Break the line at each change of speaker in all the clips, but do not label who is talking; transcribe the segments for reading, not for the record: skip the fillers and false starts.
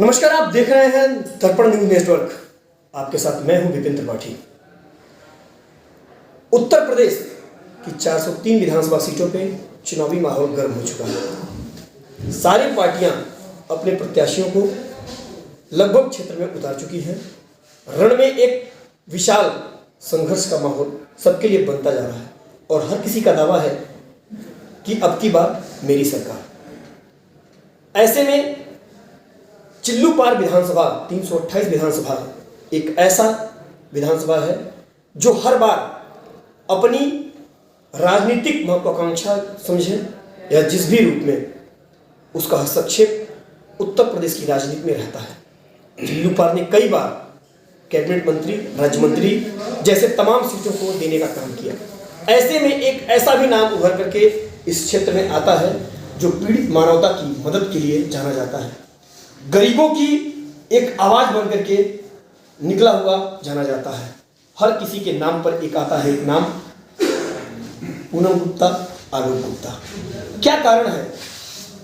नमस्कार, आप देख रहे हैं दर्पण न्यूज नेटवर्क। आपके साथ मैं हूं विपिन त्रिपाठी। उत्तर प्रदेश की 403 विधानसभा सीटों पे चुनावी माहौल गर्म हो चुका है। सारी पार्टियां अपने प्रत्याशियों को लगभग क्षेत्र में उतार चुकी हैं। रण में एक विशाल संघर्ष का माहौल सबके लिए बनता जा रहा है और हर किसी का दावा है कि अब की बार मेरी सरकार। ऐसे में चिल्लूपार विधानसभा 328 विधानसभा एक ऐसा विधानसभा है जो हर बार अपनी राजनीतिक महत्वाकांक्षा समझे या जिस भी रूप में उसका हस्तक्षेप उत्तर प्रदेश की राजनीति में रहता है। चिल्लूपार ने कई बार कैबिनेट मंत्री, राज्य मंत्री जैसे तमाम सीटों को देने का काम किया। ऐसे में एक ऐसा भी नाम उभर करके इस क्षेत्र में आता है जो पीड़ित मानवता की मदद के लिए जाना जाता है, गरीबों की एक आवाज बन करके निकला हुआ जाना जाता है। हर किसी के नाम पर एक आता है, एक नाम पूनम गुप्ता, आलोक गुप्ता। क्या कारण है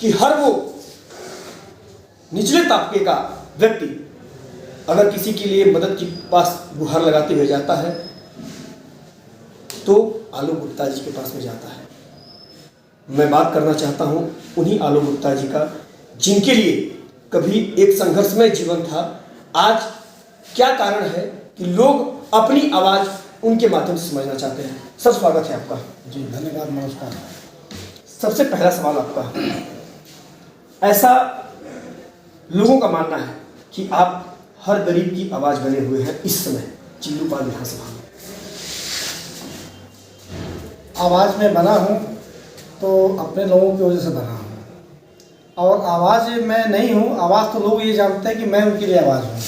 कि हर वो निचले तबके का व्यक्ति अगर किसी के लिए मदद के पास गुहार लगाते हुए जाता है तो आलोक गुप्ता जी के पास में जाता है। मैं बात करना चाहता हूं उन्हीं आलोक गुप्ता जी का जिनके लिए कभी एक संघर्षमय जीवन था। आज क्या कारण है कि लोग अपनी आवाज उनके माध्यम से समझना चाहते हैं। सर, स्वागत है आपका।
जी धन्यवाद, नमस्कार।
सबसे पहला सवाल आपका, ऐसा लोगों का मानना है कि आप हर गरीब की आवाज बने हुए हैं इस समय चिल्लूपार विधानसभा में।
आवाज़ में बना हूँ तो अपने लोगों की वजह से बना हूँ, और आवाज़ मैं नहीं हूँ। आवाज़ तो लोग ये जानते हैं कि मैं उनके लिए आवाज़ हूँ,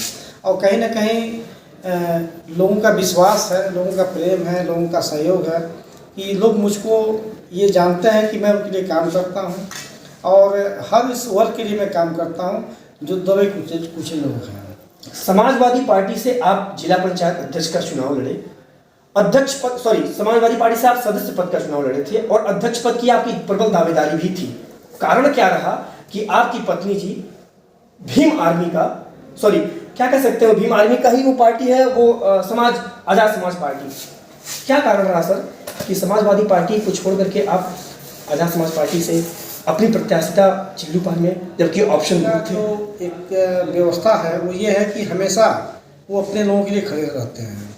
और कहीं ना कहीं लोगों का विश्वास है, लोगों का प्रेम है, लोगों का सहयोग है कि लोग मुझको ये जानते हैं कि मैं उनके लिए काम करता हूँ, और हर इस वर्ग के लिए मैं काम करता हूँ जो दबे कुछ लोग हैं।
समाजवादी पार्टी से आप जिला पंचायत अध्यक्ष का चुनाव लड़े, समाजवादी पार्टी से आप सदस्य पद का चुनाव लड़े थे और अध्यक्ष पद की आपकी प्रबल दावेदारी भी थी। कारण क्या रहा कि आपकी पत्नी जी भीम आर्मी का, क्या कह सकते हो, भीम आर्मी का ही वो पार्टी है, वो आजाद समाज पार्टी। क्या कारण रहा सर कि समाजवादी पार्टी को छोड़ करके आप आजाद समाज पार्टी से अपनी प्रत्याशिता चिल्लूपार में, जबकि ऑप्शन थे?
तो एक व्यवस्था है, वो ये है कि हमेशा वो अपने लोगों के लिए खड़े रहते हैं,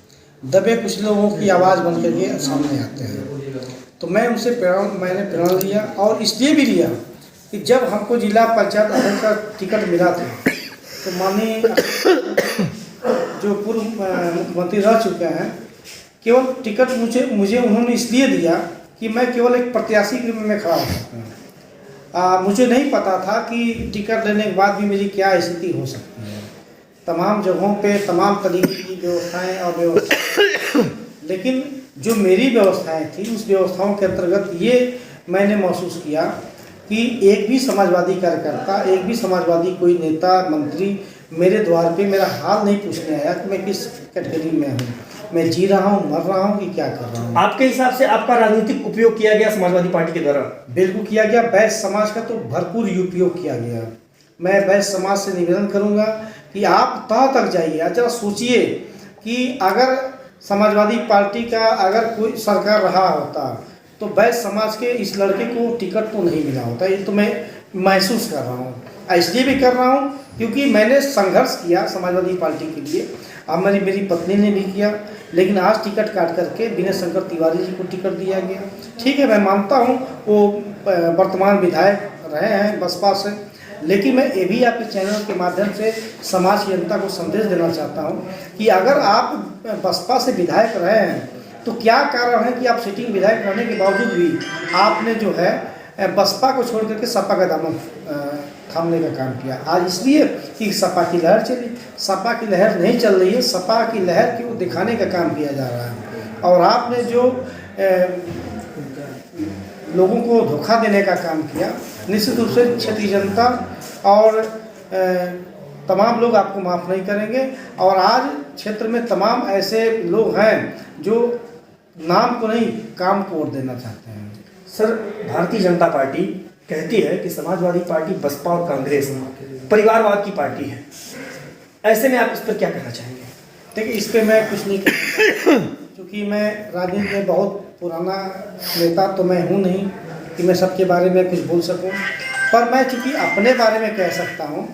दबे कुछ लोगों की आवाज़ बन करके सामने आते हैं। तो मैं उनसे मैंने प्रेरणा लिया, और इसलिए भी लिया कि जब हमको जिला पंचायत अध्यक्ष का टिकट मिला था तो माननीय जो पूर्व मुख्यमंत्री रह चुके हैं, केवल टिकट मुझे उन्होंने इसलिए दिया कि मैं केवल एक प्रत्याशी के रूप में खड़ा हो सकूँ। मुझे नहीं पता था कि टिकट लेने के बाद भी मेरी क्या स्थिति हो सकती है। तमाम जगहों पे तमाम तरीके की व्यवस्थाएं और व्यवस्था, लेकिन जो मेरी व्यवस्थाएं थी उस व्यवस्थाओं के अंतर्गत ये मैंने महसूस किया कि एक भी समाजवादी कार्यकर्ता, एक भी समाजवादी कोई नेता मंत्री मेरे द्वार पे मेरा हाल नहीं पूछने आया कि मैं किस कैटेगरी में हूँ, मैं जी रहा हूँ, मर रहा हूँ कि क्या कर रहा हूँ।
आपके हिसाब से आपका राजनीतिक उपयोग किया गया समाजवादी पार्टी के द्वारा?
बिल्कुल किया गया। वैश्य समाज का तो भरपूर उपयोग किया गया। मैं वैश्य समाज से निवेदन करूँगा कि आप तह तक जाइए, जरा सोचिए कि अगर समाजवादी पार्टी का अगर कोई सरकार रहा होता तो वैश्य समाज के इस लड़के को टिकट तो नहीं मिला होता। ये तो मैं महसूस कर रहा हूँ, इसलिए भी कर रहा हूँ क्योंकि मैंने संघर्ष किया समाजवादी पार्टी के लिए। अब मेरी पत्नी ने भी किया, लेकिन आज टिकट काट करके विनय शंकर तिवारी जी को टिकट दिया गया। ठीक है, मैं मानता हूँ वो वर्तमान विधायक रहे हैं बसपा से, लेकिन मैं ये भी आपके चैनल के माध्यम से समाज की जनता को संदेश देना चाहता हूँ कि अगर आप बसपा से विधायक रहे हैं तो क्या कारण है कि आप सिटिंग विधायक रहने के बावजूद भी आपने जो है बसपा को छोड़ करके सपा का दामन थामने का काम किया। आज इसलिए कि सपा की लहर चली। सपा की लहर नहीं चल रही है, सपा की लहर को दिखाने का काम किया जा रहा है, और आपने जो लोगों को धोखा देने का काम किया, निश्चित रूप से क्षेत्रीय जनता और तमाम लोग आपको माफ़ नहीं करेंगे। और आज क्षेत्र में तमाम ऐसे लोग हैं जो नाम को नहीं काम को वोट देना चाहते हैं।
सर, भारतीय जनता पार्टी कहती है कि समाजवादी पार्टी, बसपा और कांग्रेस परिवारवाद की पार्टी है। ऐसे में आप इस पर क्या कहना चाहेंगे?
देखिए, इस पर मैं कुछ नहीं कहना, क्योंकि मैं राजनीति में बहुत पुराना नेता तो मैं हूँ नहीं कि मैं सबके बारे में कुछ बोल सकूँ, पर मैं चूँकि अपने बारे में कह सकता हूँ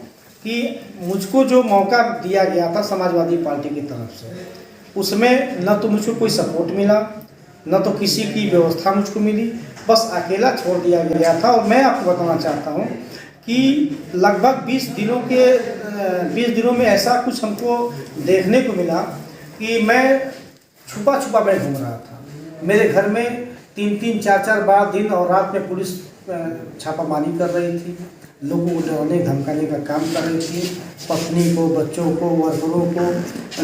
कि मुझको जो मौका दिया गया था समाजवादी पार्टी की तरफ से, उसमें न तो मुझको कोई सपोर्ट मिला, न तो किसी की व्यवस्था मुझको मिली, बस अकेला छोड़ दिया गया था। और मैं आपको बताना चाहता हूँ कि लगभग 20 दिनों में ऐसा कुछ हमको देखने को मिला कि मैं छुपा छुपा मैं घूम रहा था। मेरे घर में 3-3, 4-4 बार दिन और रात में पुलिस छापामारी कर रही थी, लोगों को डराने धमकाने का काम कर रही थी, पत्नी को, बच्चों को, वर्करों को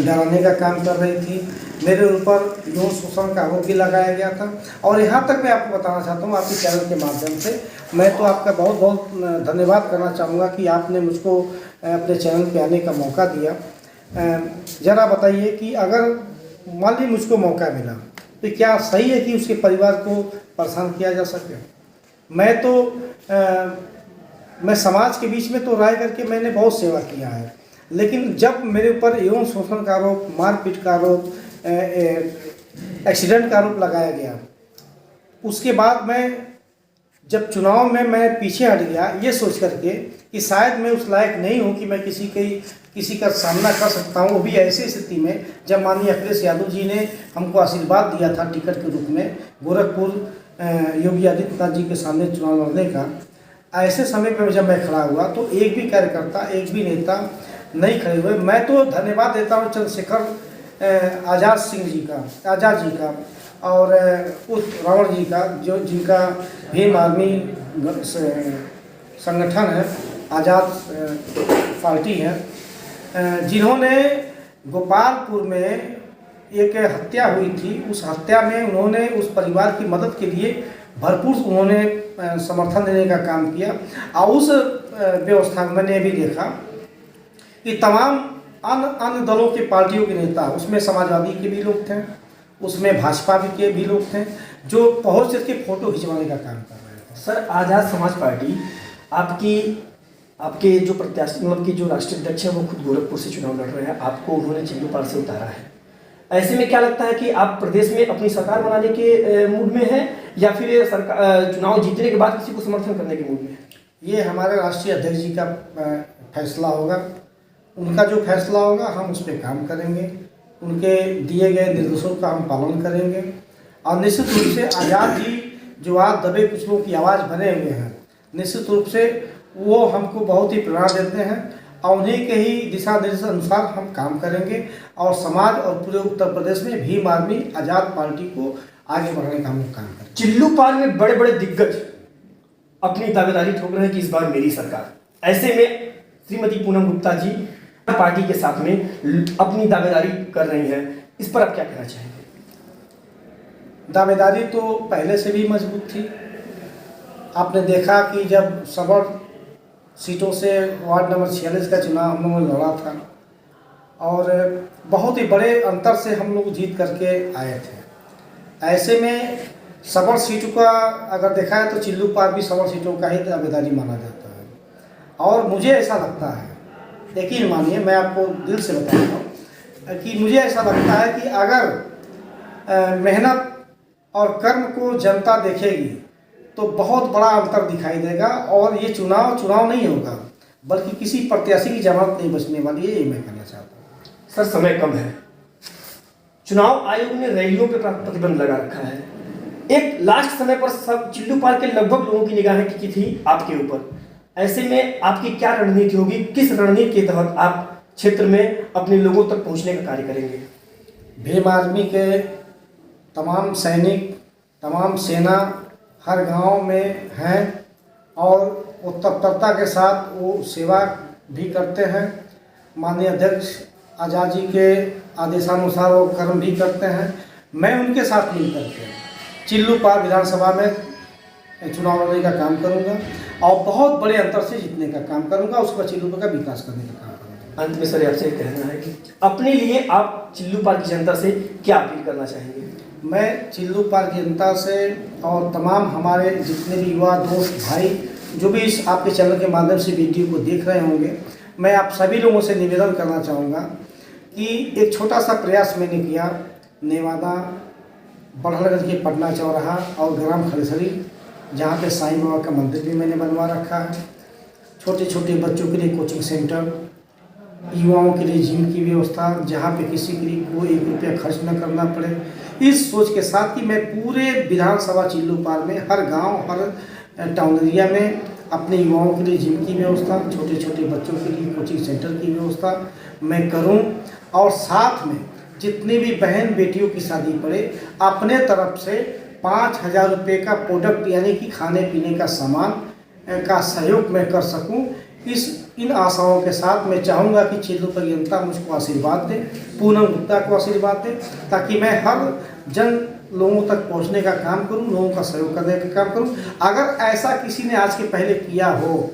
डराने का काम कर रही थी। मेरे ऊपर यौन शोषण का आरोप भी लगाया गया था। और यहाँ तक मैं आपको बताना चाहता हूँ आपके चैनल के माध्यम से, मैं तो आपका बहुत बहुत धन्यवाद करना चाहूँगा कि आपने मुझको अपने चैनल पे आने का मौका दिया। ज़रा बताइए कि अगर मान ली मुझको मौका मिला तो क्या सही है कि उसके परिवार को परेशान किया जा सके? मैं समाज के बीच में तो राय करके मैंने बहुत सेवा किया है, लेकिन जब मेरे ऊपर यौन शोषण का आरोप, मारपीट का आरोप, एक्सीडेंट का आरोप लगाया गया, उसके बाद मैं जब चुनाव में मैं पीछे हट गया ये सोच करके कि शायद मैं उस लायक नहीं हूँ कि मैं किसी का सामना कर सकता हूँ, वो भी ऐसी स्थिति में जब माननीय अखिलेश यादव जी ने हमको आशीर्वाद दिया था टिकट के रूप में गोरखपुर योगी आदित्यनाथ जी के सामने चुनाव लड़ने का। ऐसे समय पर जब मैं खड़ा हुआ तो एक भी कार्यकर्ता, एक भी नेता नहीं खड़े हुए। मैं तो धन्यवाद देता हूँ चंद्रशेखर आज़ाद जी का और उस रावण जी का, जो जिनका भीम आर्मी संगठन है, आज़ाद पार्टी है, जिन्होंने गोपालपुर में एक हत्या हुई थी, उस हत्या में उन्होंने उस परिवार की मदद के लिए भरपूर उन्होंने समर्थन देने का काम किया। और उस व्यवस्था में मैंने भी देखा कि तमाम अन्य दलों के पार्टियों के नेता, उसमें समाजवादी के भी लोग थे, उसमें भाजपा के भी लोग थे, जो पहुंच करके फोटो खिंचवाने का काम कर रहे थे।
सर, आज़ाद समाज पार्टी आपके जो प्रत्याशी, मतलब कि जो राष्ट्रीय अध्यक्ष है, वो खुद गोरखपुर से चुनाव लड़ रहे हैं, आपको उन्होंने चिल्लूपाल से उतारा है। ऐसे में क्या लगता है कि आप प्रदेश में अपनी सरकार बनाने के मूड में हैं या फिर चुनाव जीतने के बाद किसी को समर्थन करने के मूड में हैं?
ये हमारे राष्ट्रीय अध्यक्ष जी का फैसला होगा। उनका जो फैसला होगा हम उस पर काम करेंगे, उनके दिए गए निर्देशों का हम पालन करेंगे। और निश्चित रूप से आज़ाद जी जो आज दबे कुचलों की आवाज़ बने हुए हैं, निश्चित रूप से वो हमको बहुत ही प्रेरणा देते हैं और उन्हीं के ही दिशा निर्देश अनुसार हम काम करेंगे और समाज और पूरे उत्तर प्रदेश में भीम आर्मी आज़ाद पार्टी को आगे बढ़ाने का हम काम करेंगे।
चिल्लूपाल में बड़े बड़े दिग्गज अपनी दावेदारी ठोक रहे हैं कि इस बार मेरी सरकार। ऐसे में श्रीमती पूनम गुप्ता जी पार्टी के साथ में अपनी दावेदारी कर रही हैं, इस पर आप क्या कहना चाहेंगे?
दावेदारी तो पहले से भी मजबूत थी। आपने देखा कि जब सबड़ सीटों से वार्ड नंबर 46 का चुनाव हम लोगों ने लड़ा था और बहुत ही बड़े अंतर से हम लोग जीत करके आए थे। ऐसे में सबड़ सीटों का अगर देखा है तो चिल्लूपाल भी सबड़ सीटों का ही दावेदारी माना जाता है। और मुझे ऐसा लगता है, यकीन मानिए, मैं आपको दिल से बताता हूँ कि मुझे ऐसा लगता है कि अगर मेहनत और कर्म को जनता देखेगी तो बहुत बड़ा अंतर दिखाई देगा और ये चुनाव नहीं होगा, बल्कि किसी प्रत्याशी की जमानत नहीं बचने वाली है, ये मैं कहना चाहता हूँ।
सर, समय कम है, चुनाव आयोग ने रैलियों पर प्रतिबंध लगा रखा है। एक लास्ट समय पर सब चिल्लूपाल के लगभग लोगों की निगाहें टिकी थी आपके ऊपर। ऐसे में आपकी क्या रणनीति होगी? किस रणनीति के तहत आप क्षेत्र में अपने लोगों तक पहुंचने का कार्य करेंगे?
भीम आर्मी के तमाम सैनिक, तमाम सेना हर गांव में हैं और वो तत्परता के साथ वो सेवा भी करते हैं। माननीय अध्यक्ष आज़ाद जी के आदेशानुसार वो कर्म भी करते हैं। मैं उनके साथ मिल करके चिल्लूपाल विधानसभा में चुनाव लड़ने का काम करूंगा और बहुत बड़े अंतर से जीतने का काम करूंगा, उसके बाद चिल्लूपाल का विकास करने का काम करूंगा।
अंत में सर आपसे कहना है कि अपने लिए आप चिल्लूपाल की जनता से क्या अपील करना चाहेंगे?
मैं चिल्लूपाल की जनता से और तमाम हमारे जितने भी युवा दोस्त भाई जो भी इस आपके चैनल के माध्यम से वीडियो को देख रहे होंगे, मैं आप सभी लोगों से निवेदन करना चाहूँगा कि एक छोटा सा प्रयास मैंने किया। नेवादा, बढ़लगंज के पटना चौराहा और ग्राम खरसरी, जहाँ पे साईं बाबा का मंदिर भी मैंने बनवा रखा है। छोटे छोटे बच्चों के लिए कोचिंग सेंटर, युवाओं के लिए जिम की व्यवस्था, जहाँ पे किसी के लिए कोई 1 रुपया खर्च न करना पड़े, इस सोच के साथ कि मैं पूरे विधानसभा चिल्लूपाल में हर गांव, हर टाउन एरिया में अपने युवाओं के लिए जिम की व्यवस्था, छोटे छोटे बच्चों के लिए कोचिंग सेंटर की व्यवस्था मैं करूं, और साथ में जितनी भी बहन बेटियों की शादी पड़े, अपने तरफ से 5,000 रुपये का प्रोडक्ट यानी कि खाने पीने का सामान का सहयोग मैं कर सकूं। इन आशाओं के साथ मैं चाहूँगा कि चिल्लूपाल जनता मुझको आशीर्वाद दे, पूनम गुप्ता को आशीर्वाद दे, ताकि मैं हर जन लोगों तक पहुंचने का काम करूं, लोगों का सहयोग करने का काम करूं। अगर ऐसा किसी ने आज के पहले किया हो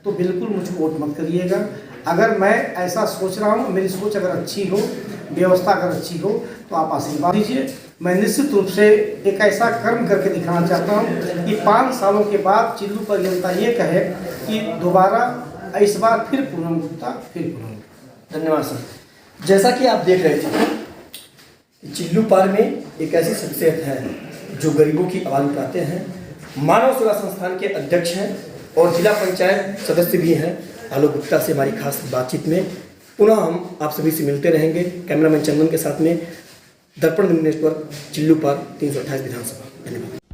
तो बिल्कुल मुझको वोट मत करिएगा। अगर मैं ऐसा सोच रहा हूं, मेरी सोच अगर अच्छी हो, व्यवस्था अगर अच्छी हो, तो आप आशीर्वाद दीजिए। मैं निश्चित रूप से एक ऐसा कर्म करके दिखाना चाहता हूं कि 5 सालों के बाद चिल्लूपाल जनता ये कहे कि दोबारा इस बार फिर पूनम गुप्ता, फिर पूनम गुप्ता।
धन्यवाद सर। जैसा कि आप देख रहे थे, चिल्लूपाल में एक ऐसी शख्सियत है जो गरीबों की आवाज़ उठाते हैं, मानव सेवा संस्थान के अध्यक्ष हैं और जिला पंचायत सदस्य भी हैं। आलोक गुप्ता से हमारी खास बातचीत में पुनः हम आप सभी से मिलते रहेंगे। कैमरामैन चंदन के साथ में दर्पण नेटवर्क, चिल्लूपाल, 328 विधानसभा। धन्यवाद।